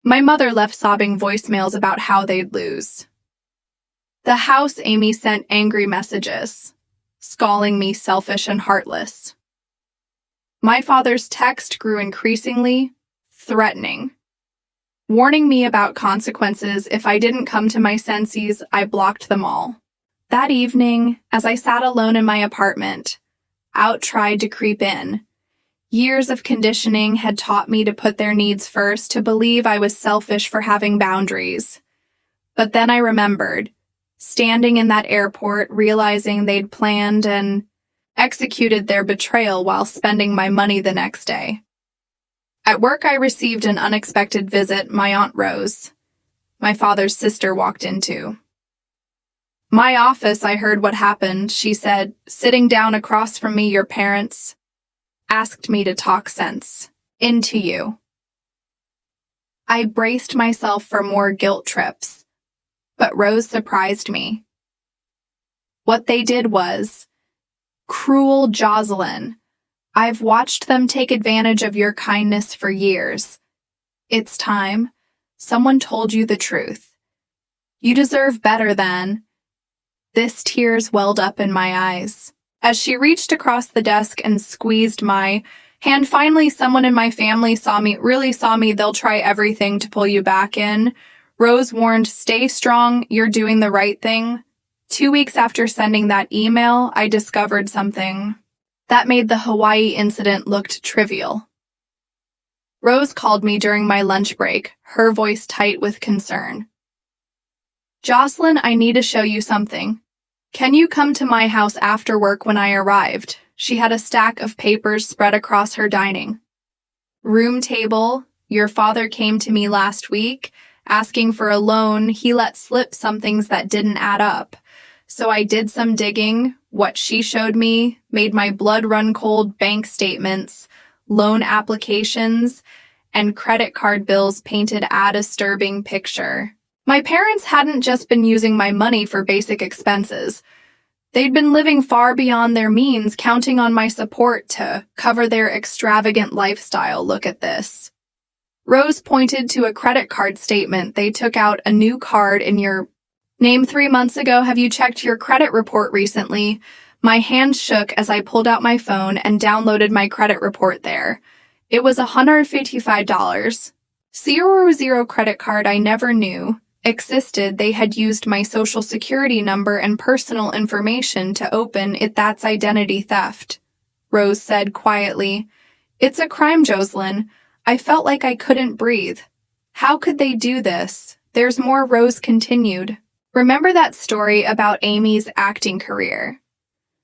My mother left sobbing voicemails about how they'd lose. The house Amy sent angry messages, calling me selfish and heartless. My father's text grew increasingly threatening, warning me about consequences if I didn't come to my senses. I blocked them all. That evening, as I sat alone in my apartment, doubt tried to creep in. Years of conditioning had taught me to put their needs first, to believe I was selfish for having boundaries. But then I remembered, standing in that airport, realizing they'd planned and executed their betrayal while spending my money the next day. At work, I received an unexpected visit. My Aunt Rose, my father's sister, walked into my office. I heard what happened, she said, sitting down across from me. Your parents asked me to talk sense into you. I braced myself for more guilt trips, but Rose surprised me. What they did was, cruel, Jocelyn. I've watched them take advantage of your kindness for years. It's time. Someone told you the truth. You deserve better than. This tears welled up in my eyes. As she reached across the desk and squeezed my hand, finally someone in my family really saw me. They'll try everything to pull you back in. Rose warned, stay strong, you're doing the right thing. 2 weeks after sending that email, I discovered something that made the Hawaii incident look trivial. Rose called me during my lunch break, her voice tight with concern. Jocelyn, I need to show you something. Can you come to my house after work? When I arrived, she had a stack of papers spread across her dining room table. Your father came to me last week, asking for a loan. He let slip some things that didn't add up. So I did some digging. What she showed me made my blood run cold. Bank statements, loan applications, and credit card bills painted a disturbing picture. My parents hadn't just been using my money for basic expenses. They'd been living far beyond their means, counting on my support to cover their extravagant lifestyle. Look at this. Rose pointed to a credit card statement. They took out a new card in your name 3 months ago. Have you checked your credit report recently? My hand shook as I pulled out my phone and downloaded my credit report there. It was $155. 00 credit card I never knew existed. They had used my social security number and personal information to open it. That's identity theft, Rose said quietly. It's a crime, Jocelyn. I felt like I couldn't breathe. How could they do this? There's more, Rose continued. Remember that story about Amy's acting career?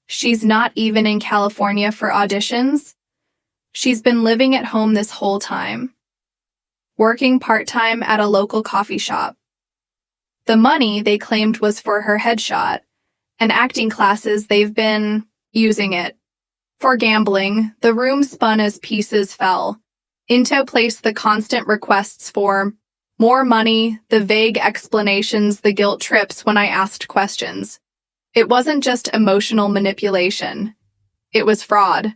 She's not even in California for auditions. She's been living at home this whole time, working part-time at a local coffee shop. The money they claimed was for her headshot and acting classes. They've been using it for gambling. The room spun as pieces fell into place. The constant requests for more money, the vague explanations, the guilt trips when I asked questions. It wasn't just emotional manipulation. It was fraud.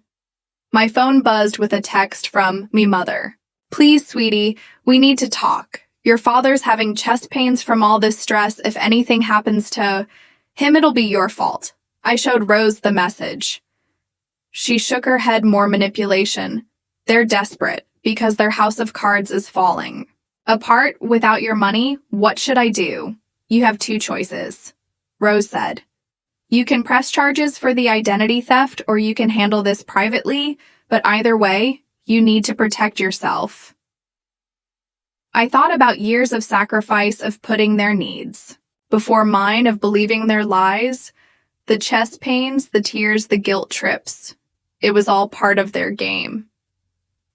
My phone buzzed with a text from me mother. Please, sweetie, we need to talk. Your father's having chest pains from all this stress. If anything happens to him, it'll be your fault. I showed Rose the message. She shook her head. More manipulation. They're desperate because their house of cards is falling apart without your money. What should I do? You have 2 choices, Rose said. You can press charges for the identity theft, or you can handle this privately, but either way, you need to protect yourself. I thought about years of sacrifice, of putting their needs before mine, of believing their lies, the chest pains, the tears, the guilt trips. It was all part of their game.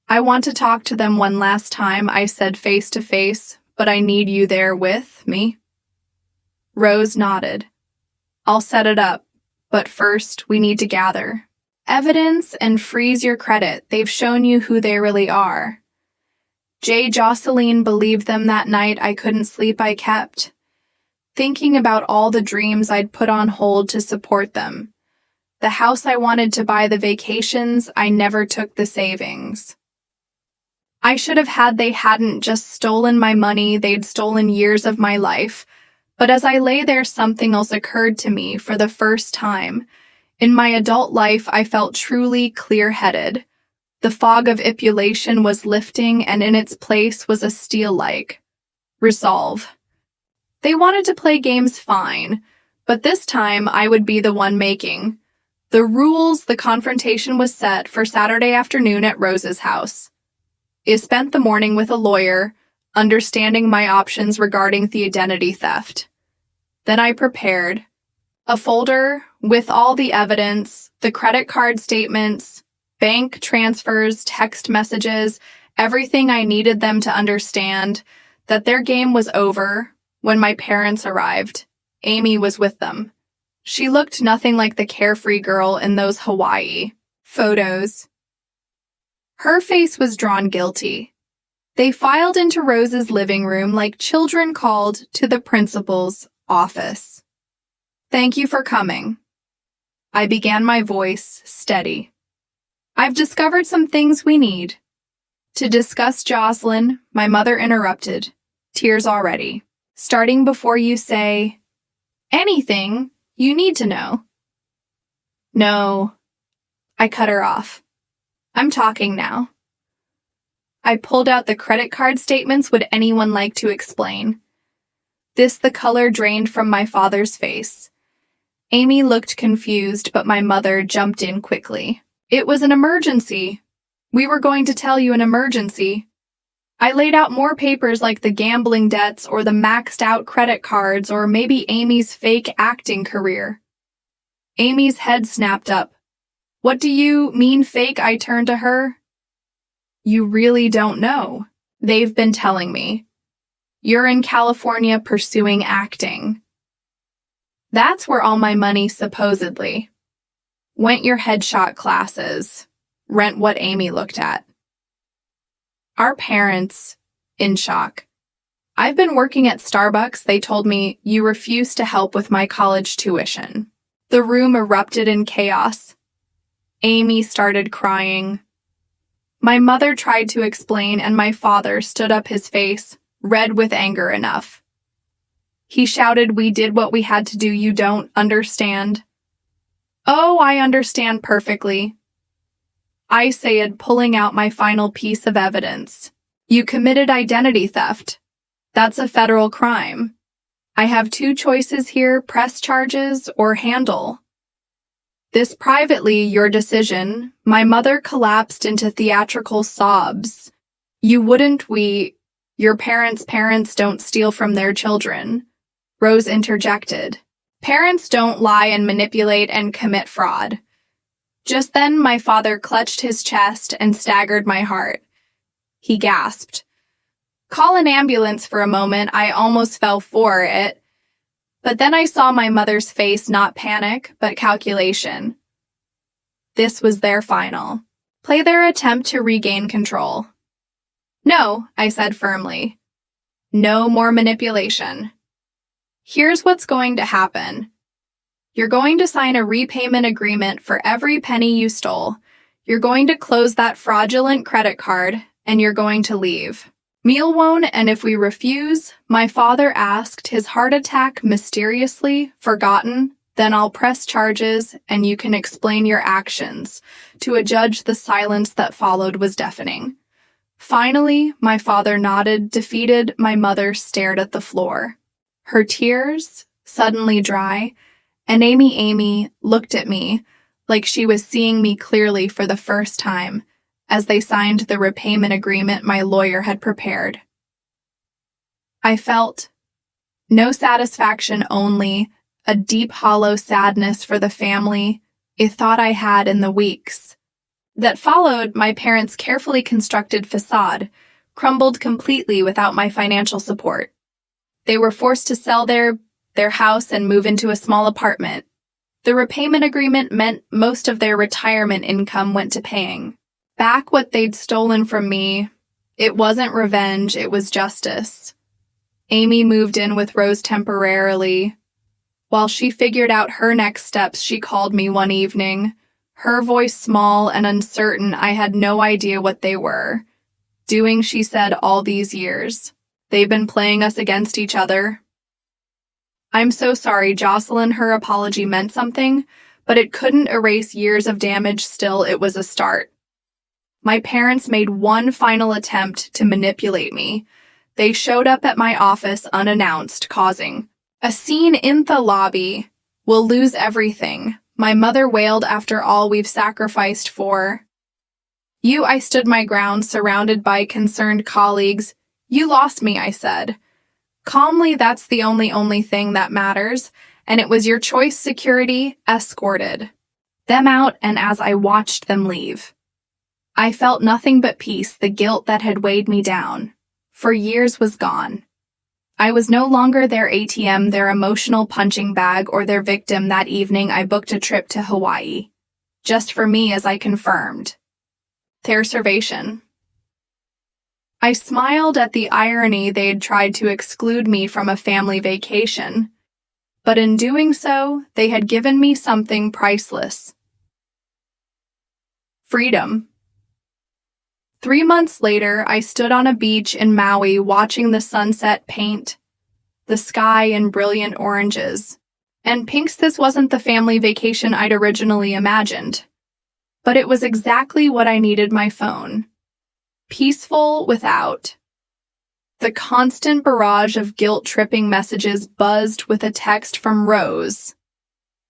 I want to talk to them one last time, I said face to face, but I need you there with me. Rose nodded. I'll set it up, but first we need to gather evidence and freeze your credit. They've shown you who they really are. Jocelyn believed them that night. I couldn't sleep. I kept thinking about all the dreams I'd put on hold to support them. The house I wanted to buy, the vacations I never took, the savings I should have had they hadn't just stolen my money, they'd stolen years of my life. But as I lay there, something else occurred to me for the first time. In my adult life, I felt truly clear-headed. The fog of epulation was lifting, and in its place was a steel-like resolve. They wanted to play games fine, but this time I would be the one making the rules. The confrontation was set for Saturday afternoon at Rose's house. I spent the morning with a lawyer, understanding my options regarding the identity theft. Then I prepared a folder with all the evidence, the credit card statements, bank transfers, text messages, everything I needed them to understand that their game was over when my parents arrived. Amy was with them. She looked nothing like the carefree girl in those Hawaii photos. Her face was drawn guilty. They filed into Rose's living room like children called to the principal's office. "Thank you for coming." I began, my voice steady. "I've discovered some things we need to discuss." Jocelyn, my mother interrupted, tears already. "Starting before you say anything you need to know." "No," I cut her off. "I'm talking now." I pulled out the credit card statements. Would anyone like to explain? The color drained from my father's face. Amy looked confused, but my mother jumped in quickly. "It was an emergency. We were going to tell you an emergency." I laid out more papers like the gambling debts or the maxed out credit cards or maybe Amy's fake acting career. Amy's head snapped up. "What do you mean fake?" I turned to her. "You really don't know. They've been telling me. You're in California pursuing acting. That's where all my money supposedly went. Your headshot classes. Rent." What Amy looked at. Our parents, in shock. "I've been working at Starbucks. They told me you refused to help with my college tuition." The room erupted in chaos. Amy started crying. My mother tried to explain, and my father stood up, his face red with anger enough. He shouted, "We did what we had to do. You don't understand." "Oh, I understand perfectly," I said, pulling out my final piece of evidence. "You committed identity theft. That's a federal crime. I have two choices here: press charges or handle this privately. Your decision." My mother collapsed into theatrical sobs. "You wouldn't. Your parents don't steal from their children," Rose interjected. "Parents don't lie and manipulate and commit fraud." Just then, my father clutched his chest and staggered my heart. He gasped, "Call an ambulance." For a moment, I almost fell for it. But then I saw my mother's face, not panic, but calculation. This was their final play, their attempt to regain control. "No," I said firmly. "No more manipulation. Here's what's going to happen. You're going to sign a repayment agreement for every penny you stole. You're going to close that fraudulent credit card, and you're going to leave. Meal won't, and if we refuse," my father asked, his heart attack mysteriously forgotten, "then I'll press charges, and you can explain your actions." To a judge, the silence that followed was deafening. Finally, my father nodded, defeated. My mother stared at the floor, her tears suddenly dry, and Amy looked at me like she was seeing me clearly for the first time as they signed the repayment agreement my lawyer had prepared. I felt no satisfaction, only a deep, hollow sadness for the family I thought I had. In the weeks that followed, my parents' carefully constructed facade crumbled completely without my financial support. They were forced to sell their house and move into a small apartment. The repayment agreement meant most of their retirement income went to paying back what they'd stolen from me. It wasn't revenge, it was justice. Amy moved in with Rose temporarily. While she figured out her next steps, she called me one evening, her voice small and uncertain. I had no idea what they were. doing she said all these years. They've been playing us against each other. I'm so sorry, Jocelyn. Her apology meant something, but it couldn't erase years of damage. Still, it was a start. My parents made one final attempt to manipulate me. They showed up at my office unannounced, causing a scene in the lobby. We'll lose everything, my mother wailed, after all we've sacrificed for you. I stood my ground, surrounded by concerned colleagues. You lost me, I said. Calmly, that's the only thing that matters, and it was your choice. Security escorted them out, and as I watched them leave, I felt nothing but peace. The guilt that had weighed me down for years was gone. I was no longer their ATM, their emotional punching bag, or their victim. That evening, I booked a trip to Hawaii, just for me, as I confirmed their reservation. I smiled at the irony. They'd tried to exclude me from a family vacation, but in doing so, they had given me something priceless: freedom. 3 months later, I stood on a beach in Maui watching the sunset paint the sky in brilliant oranges and pinks. This wasn't the family vacation I'd originally imagined, but it was exactly what I needed. My phone peaceful without the constant barrage of guilt-tripping messages buzzed with a text from Rose.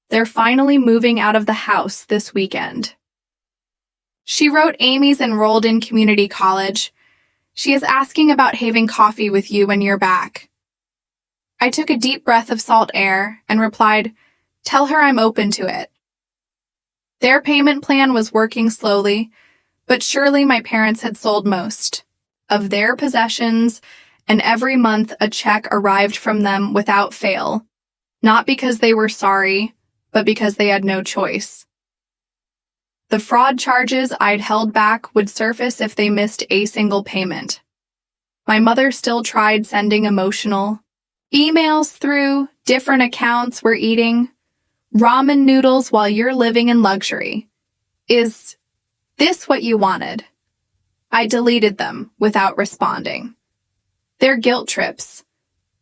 They're finally moving out of the house this weekend. She wrote, Amy's enrolled in community college. She is asking about having coffee with you when you're back. I took a deep breath of salt air and replied, tell her I'm open to it. Their payment plan was working slowly, but surely my parents had sold most of their possessions, and every month a check arrived from them without fail, not because they were sorry, but because they had no choice. The fraud charges I'd held back would surface if they missed a single payment. My mother still tried sending emotional emails through different accounts. We're eating ramen noodles while you're living in luxury. Is this what you wanted? I deleted them without responding. Their guilt trips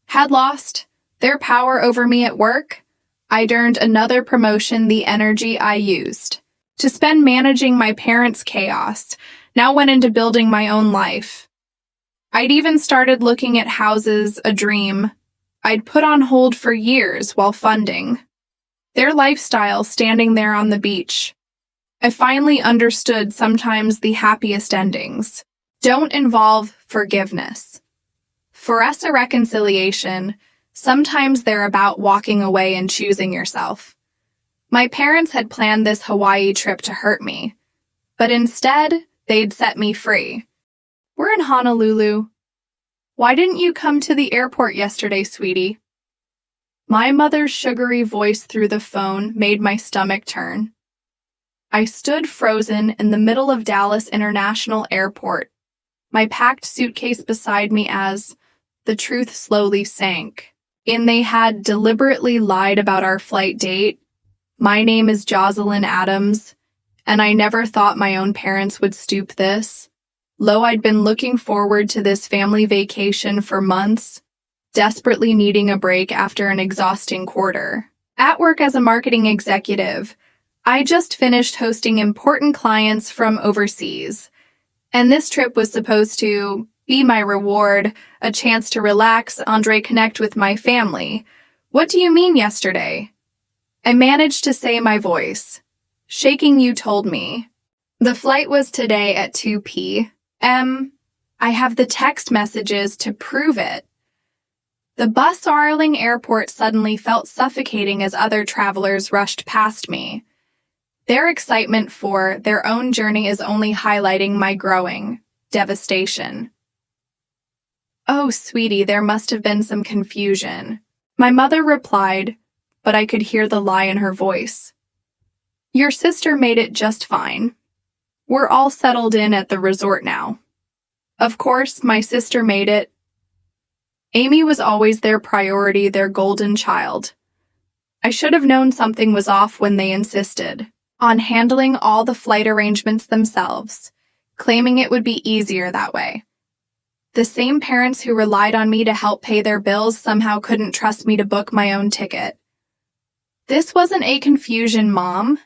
had lost their power over me at work. I'd earned another promotion. The energy I used to spend managing my parents' chaos now went into building my own life. I'd even started looking at houses, a dream I'd put on hold for years while funding their lifestyle, standing there on the beach. I finally understood sometimes the happiest endings don't involve forgiveness. For us, a reconciliation, sometimes they're about walking away and choosing yourself. My parents had planned this Hawaii trip to hurt me, but instead, they'd set me free. We're in Honolulu. Why didn't you come to the airport yesterday, sweetie? My mother's sugary voice through the phone made my stomach turn. I stood frozen in the middle of Dallas International Airport, my packed suitcase beside me as the truth slowly sank in. They had deliberately lied about our flight date. My name is Jocelyn Adams, and I never thought my own parents would stoop this low. I'd been looking forward to this family vacation for months, desperately needing a break after an exhausting quarter. At work as a marketing executive, I just finished hosting important clients from overseas, and this trip was supposed to be my reward, a chance to relax, connect with my family. What do you mean yesterday? I managed to say, my voice shaking. You told me the flight was today at 2 p.m. I have the text messages to prove it. The bus Arling Airport suddenly felt suffocating as other travelers rushed past me. Their excitement for their own journey is only highlighting my growing devastation. Oh, sweetie, there must have been some confusion, my mother replied, but I could hear the lie in her voice. Your sister made it just fine. We're all settled in at the resort now. Of course, my sister made it. Amy was always their priority, their golden child. I should have known something was off when they insisted on handling all the flight arrangements themselves. claiming it would be easier that way. The same parents who relied on me to help pay their bills somehow couldn't trust me to book my own ticket. "This wasn't a confusion, Mom,"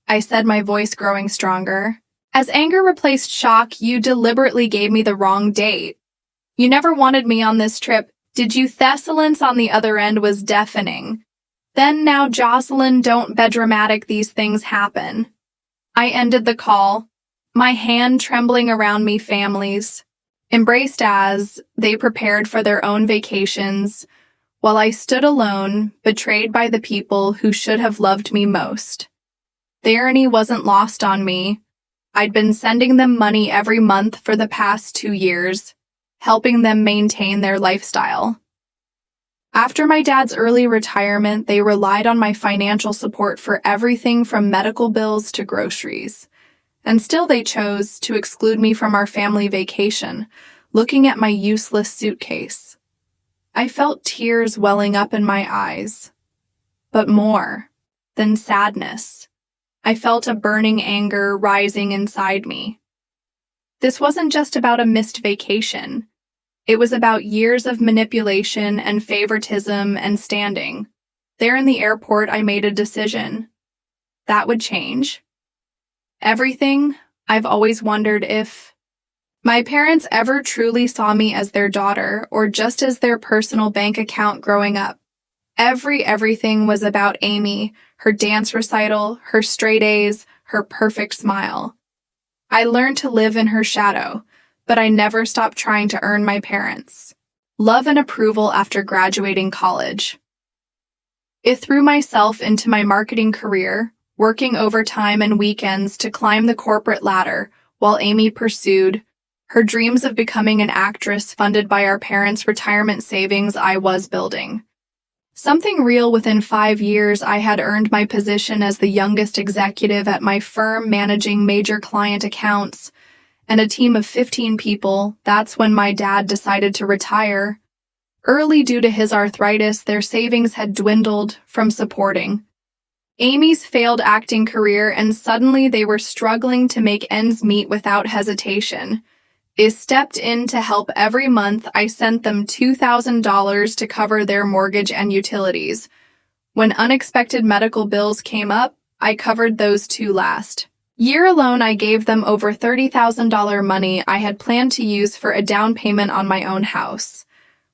I said, my voice growing stronger. "As anger replaced shock, you deliberately gave me the wrong date. You never wanted me on this trip, did you?" Thessalance on the other end was deafening. "Then now, Jocelyn, don't be dramatic, these things happen." I ended the call, my hand trembling around me families, embraced as they prepared for their own vacations, while I stood alone, betrayed by the people who should have loved me most. The irony wasn't lost on me. I'd been sending them money every month for the past 2 years, helping them maintain their lifestyle. After my dad's early retirement, they relied on my financial support for everything from medical bills to groceries. And still they chose to exclude me from our family vacation, looking at my useless suitcase. I felt tears welling up in my eyes. But more than sadness, I felt a burning anger rising inside me. This wasn't just about a missed vacation. It was about years of manipulation and favoritism and standing. There in the airport, I made a decision. That would change everything. I've always wondered if my parents ever truly saw me as their daughter or just as their personal bank account growing up. Everything was about Amy, her dance recital, her straight A's, her perfect smile. I learned to live in her shadow, but I never stopped trying to earn my parents' love and approval after graduating college. I threw myself into my marketing career, working overtime and weekends to climb the corporate ladder, while Amy pursued her dreams of becoming an actress funded by our parents' retirement savings I was building. Something real. Within 5 years, I had earned my position as the youngest executive at my firm, managing major client accounts and a team of 15 people. That's when my dad decided to retire. Early due to his arthritis, their savings had dwindled from supporting Amy's failed acting career, and suddenly they were struggling to make ends meet. Without hesitation, I stepped in to help. Every month, I sent them $2,000 to cover their mortgage and utilities. When unexpected medical bills came up, I covered those too. Last year alone, I gave them over $30,000 money I had planned to use for a down payment on my own house.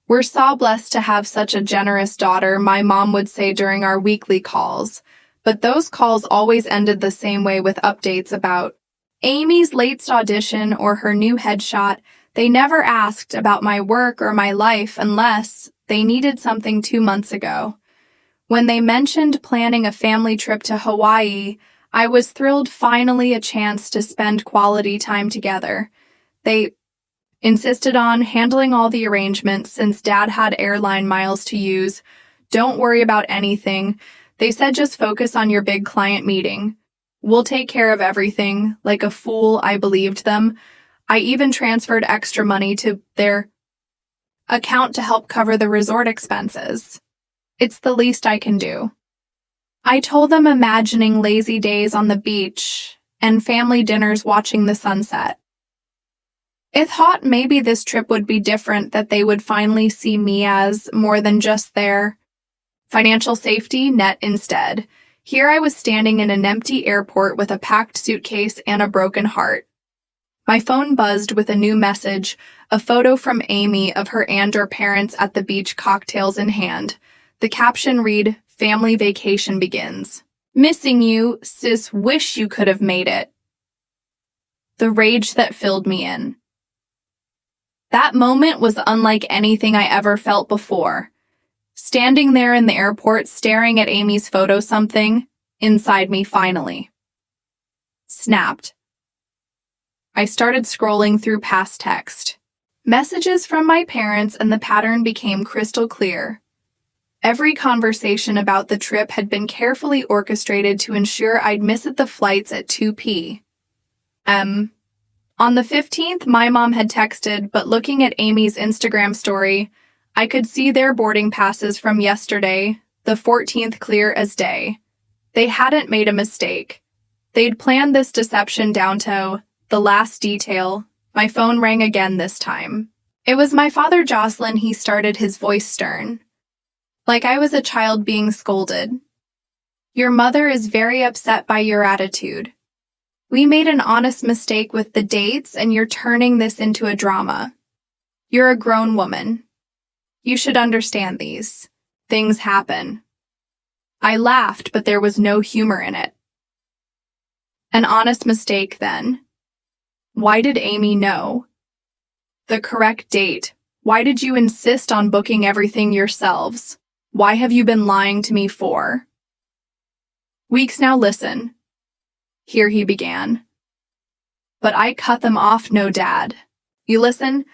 "We're so blessed to have such a generous daughter," my mom would say during our weekly calls. But those calls always ended the same way, with updates about Amy's latest audition or her new headshot. They never asked about my work or my life unless they needed something 2 months ago. When they mentioned planning a family trip to Hawaii, I was thrilled. Finally, a chance to spend quality time together. They insisted on handling all the arrangements since Dad had airline miles to use. "Don't worry about anything," they said, "just focus on your big client meeting. We'll take care of everything." Like a fool, I believed them. I even transferred extra money to their account to help cover the resort expenses. "It's the least I can do," I told them, imagining lazy days on the beach and family dinners watching the sunset. I thought maybe this trip would be different, that they would finally see me as more than just their financial safety net. Instead, here I was standing in an empty airport with a packed suitcase and a broken heart. My phone buzzed with a new message, a photo from Amy of her and her parents at the beach, cocktails in hand. The caption read, "Family vacation begins. Missing you, sis, wish you could have made it." The rage that filled me in. That moment was unlike anything I ever felt before. Standing there in the airport, staring at Amy's photo, something inside me finally snapped. I started scrolling through past text messages from my parents, and the pattern became crystal clear. Every conversation about the trip had been carefully orchestrated to ensure I'd miss the flights at 2 p.m. On the 15th, my mom had texted, but looking at Amy's Instagram story, I could see their boarding passes from yesterday, the 14th, clear as day. They hadn't made a mistake. They'd planned this deception down to The last detail. My phone rang again this time. It was my father, Jocelyn. He started, his voice stern, like I was a child being scolded. Your mother is very upset by your attitude. We made an honest mistake with the dates, and you're turning this into a drama. You're a grown woman. You should understand these things happen. I laughed, but there was no humor in it. An honest mistake, then. Why did Amy know? The correct date. Why did you insist on booking everything yourselves? Why have you been lying to me for weeks now? Listen. Here he began. But I cut them off. No, Dad. You listen?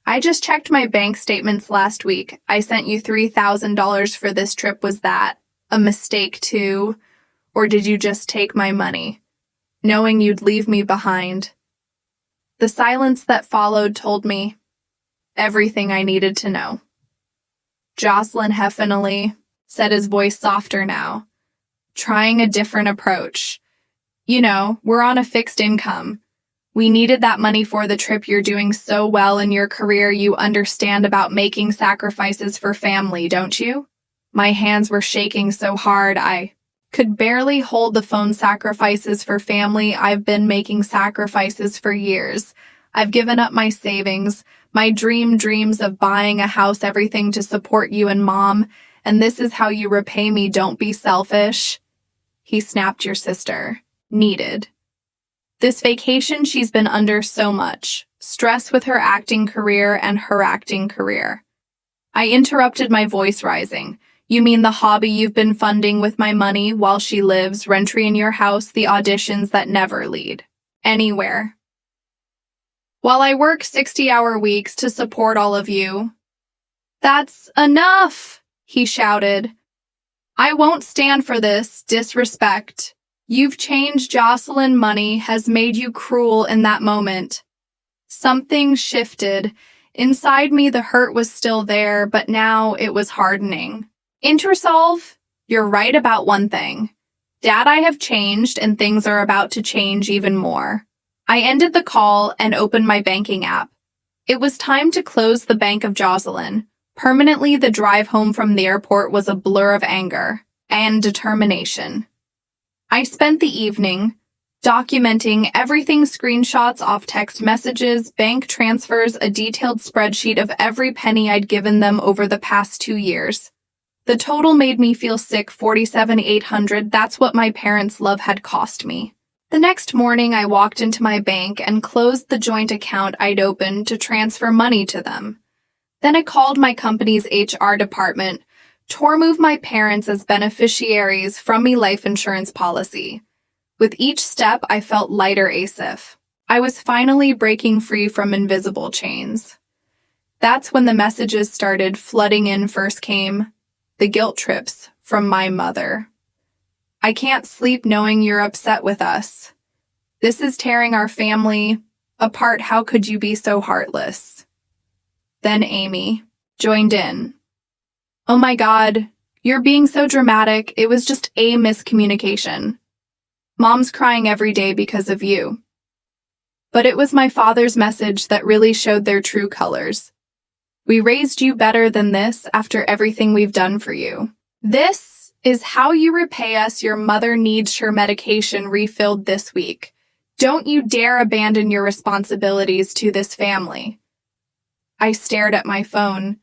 I just checked my bank statements last week. I sent you $3,000 for this trip. Was that a mistake too? Or did you just take my money, knowing you'd leave me behind? The silence that followed told me everything I needed to know. Jocelyn heffinally said, his voice softer now, trying a different approach. You know, we're on a fixed income. We needed that money for the trip. You're doing so well in your career. You understand about making sacrifices for family, don't you? My hands were shaking so hard I could barely hold the phone. Sacrifices for family. I've been making sacrifices for years. I've given up my savings, my dreams of buying a house, everything to support you and Mom, and this is how you repay me. Don't be selfish. He snapped. Your sister needed this vacation. She's been under so much stress with her acting career and her acting career. I interrupted, my voice rising. You mean the hobby you've been funding with my money while she lives rent-free in your house, the auditions that never lead anywhere, while I work 60-hour weeks to support all of you? That's enough, he shouted. I won't stand for this disrespect. You've changed. Jocelyn. Money has made you cruel. In that moment, something shifted. Inside me, the hurt was still there, but now it was hardening. Intersolve, you're right about one thing. Dad, I have changed, and things are about to change even more. I ended the call and opened my banking app. It was time to close the bank of Jocelyn. Permanently, the drive home from the airport was a blur of anger and determination. I spent the evening documenting everything, screenshots off text messages, bank transfers, a detailed spreadsheet of every penny I'd given them over the past 2 years. The total made me feel sick. $47,800. That's what my parents' love had cost me. The next morning, I walked into my bank and closed the joint account I'd opened to transfer money to them. Then I called my company's HR department to remove my parents as beneficiaries from my life insurance policy. With each step, I felt lighter. Asif. I was finally breaking free from invisible chains. That's when the messages started flooding in. First came the guilt trips from my mother. I can't sleep knowing you're upset with us. This is tearing our family apart. How could you be so heartless? Then Amy joined in. Oh my God, you're being so dramatic. It was just a miscommunication. Mom's crying every day because of you. But it was my father's message that really showed their true colors. We raised you better than this after everything we've done for you. This is how you repay us. Your mother needs her medication refilled this week. Don't you dare abandon your responsibilities to this family. I stared at my phone,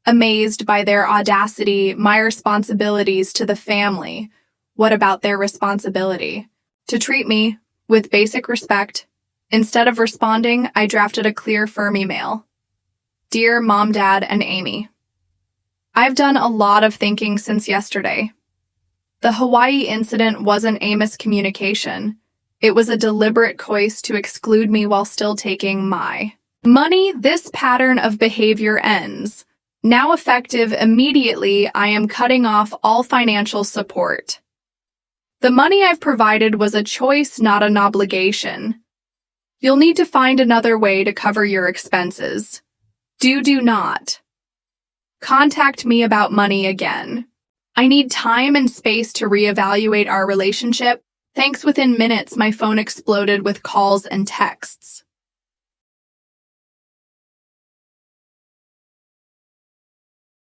amazed by their audacity. My responsibilities to the family. What about their responsibility to treat me with basic respect? Instead of responding, I drafted a clear, firm email. Dear Mom, Dad, and Amy, I've done a lot of thinking since yesterday. The Hawaii incident wasn't a miscommunication. It was a deliberate choice to exclude me while still taking my money. This pattern of behavior ends. Now effective immediately, I am cutting off all financial support. The money I've provided was a choice, not an obligation. You'll need to find another way to cover your expenses. Do not contact me about money again. I need time and space to reevaluate our relationship. Thanks, within minutes, my phone exploded with calls and texts.